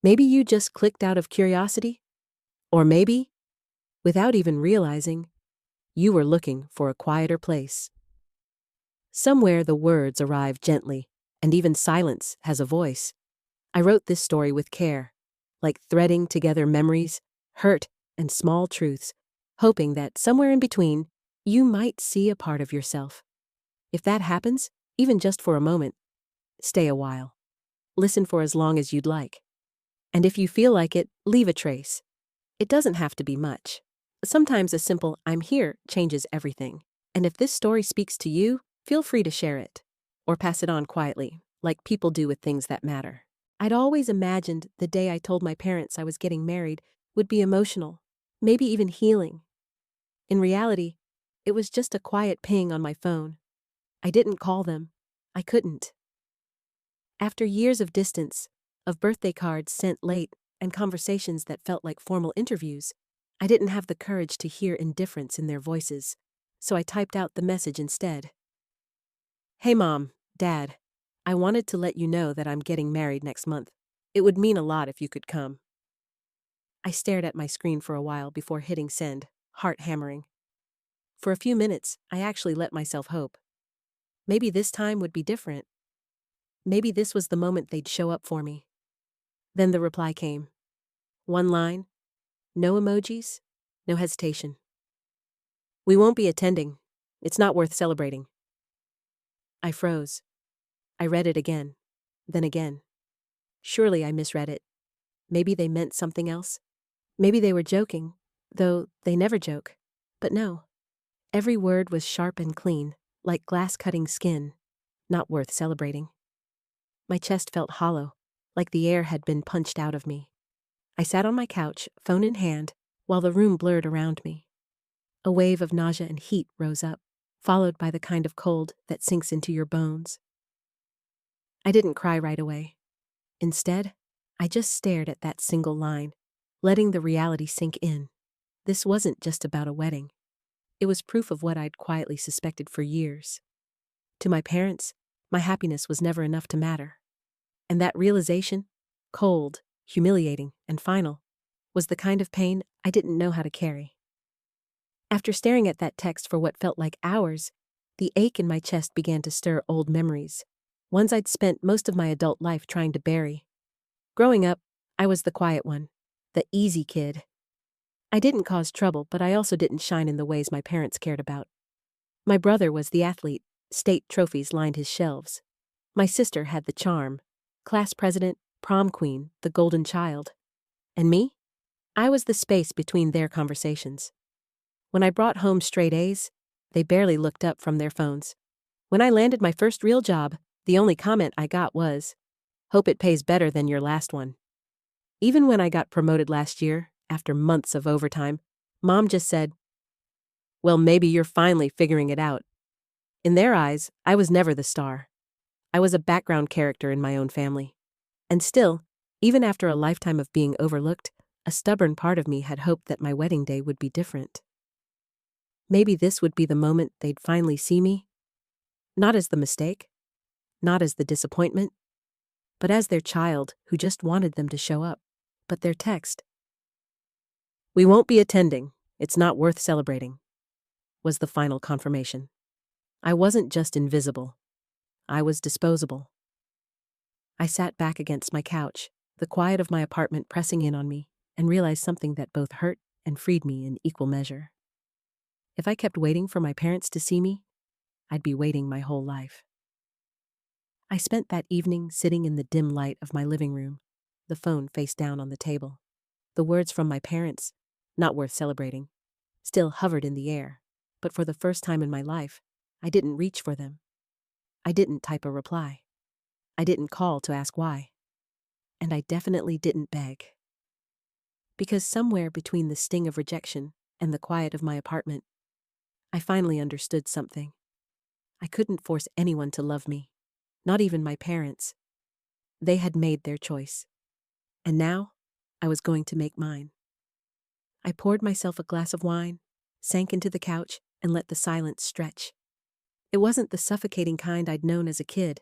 Maybe you just clicked out of curiosity, or maybe, without even realizing, you were looking for a quieter place. Somewhere the words arrive gently, and even silence has a voice. I wrote this story with care, like threading together memories, hurt, and small truths, hoping that somewhere in between, you might see a part of yourself. If that happens, even just for a moment, stay a while. Listen for as long as you'd like. And if you feel like it, leave a trace. It doesn't have to be much. Sometimes a simple "I'm here" changes everything. And if this story speaks to you, feel free to share it. Or pass it on quietly, like people do with things that matter. I'd always imagined the day I told my parents I was getting married would be emotional, maybe even healing. In reality, it was just a quiet ping on my phone. I didn't call them. I couldn't. After years of distance, of birthday cards sent late, and conversations that felt like formal interviews, I didn't have the courage to hear indifference in their voices, so I typed out the message instead. Hey Mom, Dad, I wanted to let you know that I'm getting married next month. It would mean a lot if you could come. I stared at my screen for a while before hitting send, heart hammering. For a few minutes, I actually let myself hope. Maybe this time would be different. Maybe this was the moment they'd show up for me. Then the reply came. One line, no emojis, no hesitation. We won't be attending. It's not worth celebrating. I froze. I read it again, then again. Surely I misread it. Maybe they meant something else. Maybe they were joking, though they never joke. But no. Every word was sharp and clean, like glass-cutting skin, not worth celebrating. My chest felt hollow, like the air had been punched out of me. I sat on my couch, phone in hand, while the room blurred around me. A wave of nausea and heat rose up, followed by the kind of cold that sinks into your bones. I didn't cry right away. Instead, I just stared at that single line, letting the reality sink in. This wasn't just about a wedding. It was proof of what I'd quietly suspected for years. To my parents, my happiness was never enough to matter. And that realization, cold, humiliating, and final, was the kind of pain I didn't know how to carry. After staring at that text for what felt like hours, the ache in my chest began to stir old memories, ones I'd spent most of my adult life trying to bury. Growing up, I was the quiet one, the easy kid. I didn't cause trouble, but I also didn't shine in the ways my parents cared about. My brother was the athlete, state trophies lined his shelves. My sister had the charm, class president, prom queen, the golden child. And me? I was the space between their conversations. When I brought home straight A's, they barely looked up from their phones. When I landed my first real job, the only comment I got was, "Hope it pays better than your last one." Even when I got promoted last year, after months of overtime, Mom just said, "Well, maybe you're finally figuring it out." In their eyes, I was never the star. I was a background character in my own family. And still, even after a lifetime of being overlooked, a stubborn part of me had hoped that my wedding day would be different. Maybe this would be the moment they'd finally see me. Not as the mistake, not as the disappointment, but as their child who just wanted them to show up. But their text, "We won't be attending. It's not worth celebrating," was the final confirmation. I wasn't just invisible. I was disposable. I sat back against my couch, the quiet of my apartment pressing in on me, and realized something that both hurt and freed me in equal measure. If I kept waiting for my parents to see me, I'd be waiting my whole life. I spent that evening sitting in the dim light of my living room, the phone face down on the table. The words from my parents, "not worth celebrating," still hovered in the air, but for the first time in my life, I didn't reach for them. I didn't type a reply. I didn't call to ask why. And I definitely didn't beg. Because somewhere between the sting of rejection and the quiet of my apartment, I finally understood something. I couldn't force anyone to love me, not even my parents. They had made their choice. And now, I was going to make mine. I poured myself a glass of wine, sank into the couch, and let the silence stretch. It wasn't the suffocating kind I'd known as a kid,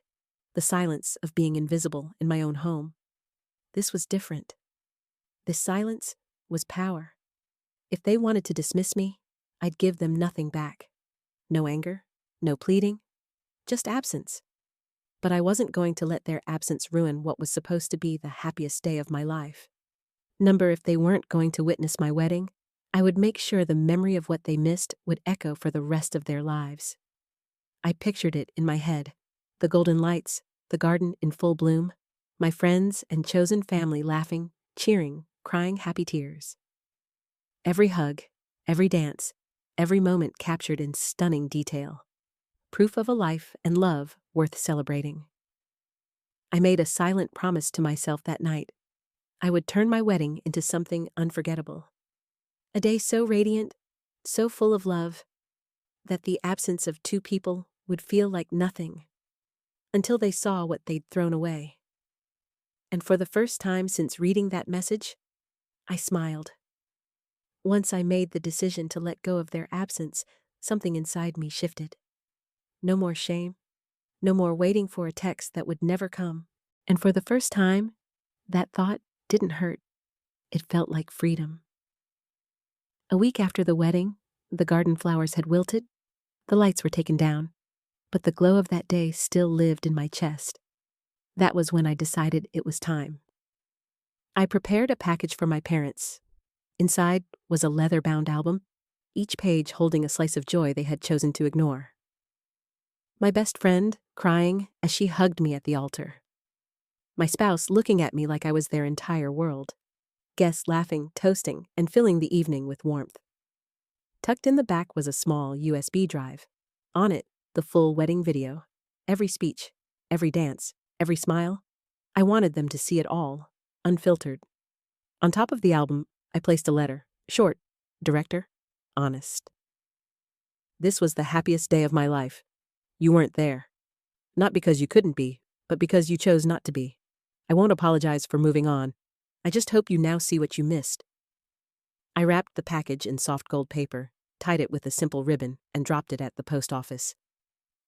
the silence of being invisible in my own home. this was different. This silence was power. If they wanted to dismiss me, I'd give them nothing back. No anger, no pleading, just absence. But I wasn't going to let their absence ruin what was supposed to be the happiest day of my life. If they weren't going to witness my wedding, I would make sure the memory of what they missed would echo for the rest of their lives. I pictured it in my head, the golden lights, the garden in full bloom, my friends and chosen family laughing, cheering, crying happy tears. Every hug, every dance, every moment captured in stunning detail. Proof of a life and love worth celebrating. I made a silent promise to myself that night. I would turn my wedding into something unforgettable. A day so radiant, so full of love, that the absence of two people would feel like nothing until they saw what they'd thrown away. And for the first time since reading that message, I smiled. Once I made the decision to let go of their absence, something inside me shifted. No more shame, no more waiting for a text that would never come. And for the first time, that thought didn't hurt. It felt like freedom. A week after the wedding, the garden flowers had wilted, the lights were taken down, but the glow of that day still lived in my chest. That was when I decided it was time. I prepared a package for my parents. Inside was a leather-bound album, each page holding a slice of joy they had chosen to ignore. My best friend crying as she hugged me at the altar. My spouse looking at me like I was their entire world. Guests laughing, toasting, and filling the evening with warmth. Tucked in the back was a small USB drive. On it, the full wedding video. Every speech, every dance, every smile. I wanted them to see it all, unfiltered. On top of the album, I placed a letter. Short, director, honest. This was the happiest day of my life. You weren't there. Not because you couldn't be, but because you chose not to be. I won't apologize for moving on. I just hope you now see what you missed. I wrapped the package in soft gold paper, tied it with a simple ribbon, and dropped it at the post office.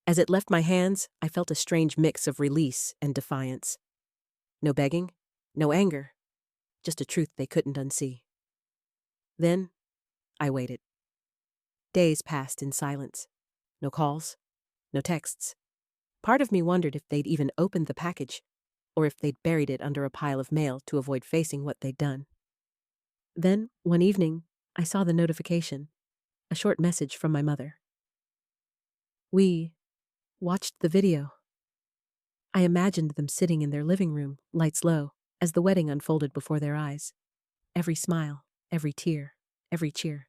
As it left my hands, I felt a strange mix of release and defiance. No begging, no anger, just a truth they couldn't unsee. Then, I waited. Days passed in silence. No calls, no texts. Part of me wondered if they'd even opened the package, or if they'd buried it under a pile of mail to avoid facing what they'd done. Then, one evening, I saw the notification, a short message from my mother. We watched the video. I imagined them sitting in their living room, lights low, as the wedding unfolded before their eyes. Every smile, every tear, every cheer,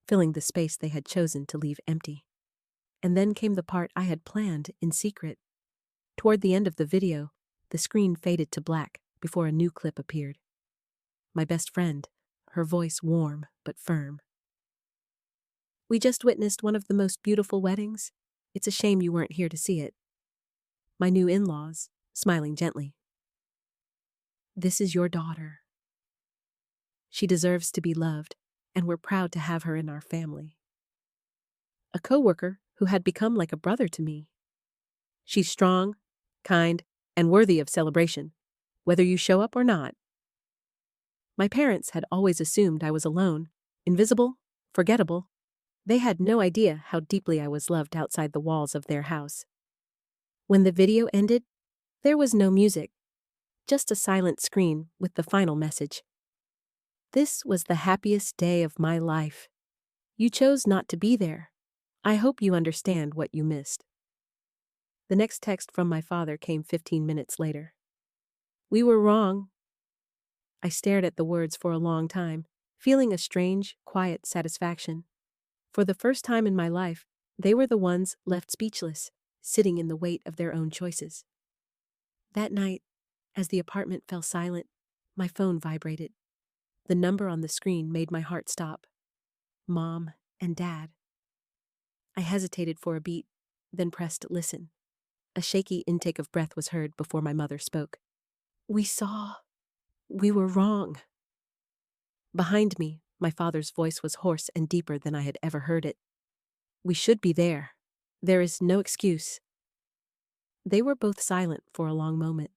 filling the space they had chosen to leave empty. And then came the part I had planned in secret. Toward the end of the video, the screen faded to black before a new clip appeared. My best friend, her voice warm but firm. We just witnessed one of the most beautiful weddings. It's a shame you weren't here to see it. My new in-laws, smiling gently. This is your daughter. She deserves to be loved, and we're proud to have her in our family. A coworker who had become like a brother to me. She's strong, kind, and worthy of celebration, whether you show up or not. My parents had always assumed I was alone, invisible, forgettable. They had no idea how deeply I was loved outside the walls of their house. When the video ended, there was no music, just a silent screen with the final message. This was the happiest day of my life. You chose not to be there. I hope you understand what you missed. The next text from my father came 15 minutes later. We were wrong. I stared at the words for a long time, feeling a strange, quiet satisfaction. For the first time in my life, they were the ones left speechless, sitting in the weight of their own choices. That night, as the apartment fell silent, my phone vibrated. The number on the screen made my heart stop. Mom and Dad. I hesitated for a beat, then pressed listen. A shaky intake of breath was heard before my mother spoke. We were wrong. Behind me, my father's voice was hoarse and deeper than I had ever heard it. We should be there. There is no excuse. They were both silent for a long moment.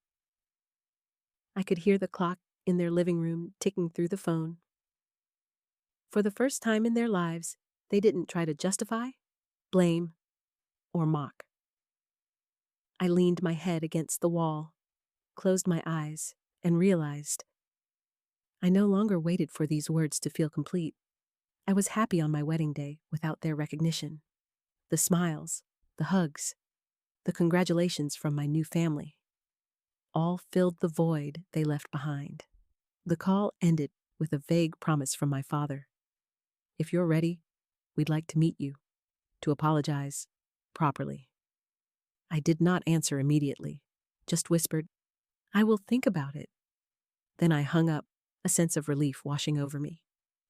I could hear the clock in their living room ticking through the phone. For the first time in their lives, they didn't try to justify, blame, or mock. I leaned my head against the wall, closed my eyes, and realized I no longer waited for these words to feel complete. I was happy on my wedding day without their recognition. The smiles, the hugs, the congratulations from my new family all filled the void they left behind. The call ended with a vague promise from my father. If you're ready, we'd like to meet you, to apologize properly. I did not answer immediately, just whispered, I will think about it. Then I hung up, a sense of relief washing over me.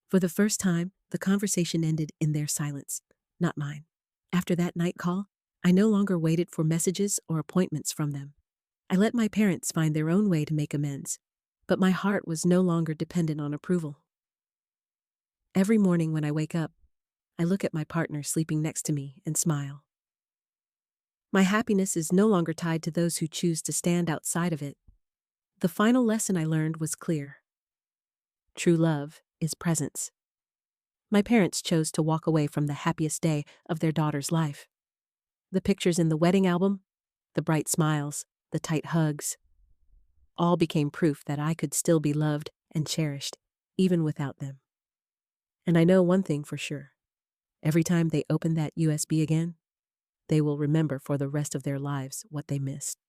For the first time, the conversation ended in their silence, not mine. After that night call, I no longer waited for messages or appointments from them. I let my parents find their own way to make amends, but my heart was no longer dependent on approval. Every morning when I wake up, I look at my partner sleeping next to me and smile. My happiness is no longer tied to those who choose to stand outside of it. The final lesson I learned was clear. True love is presence. My parents chose to walk away from the happiest day of their daughter's life. The pictures in the wedding album, the bright smiles, the tight hugs, all became proof that I could still be loved and cherished, even without them. And I know one thing for sure. Every time they open that USB again, they will remember for the rest of their lives what they missed.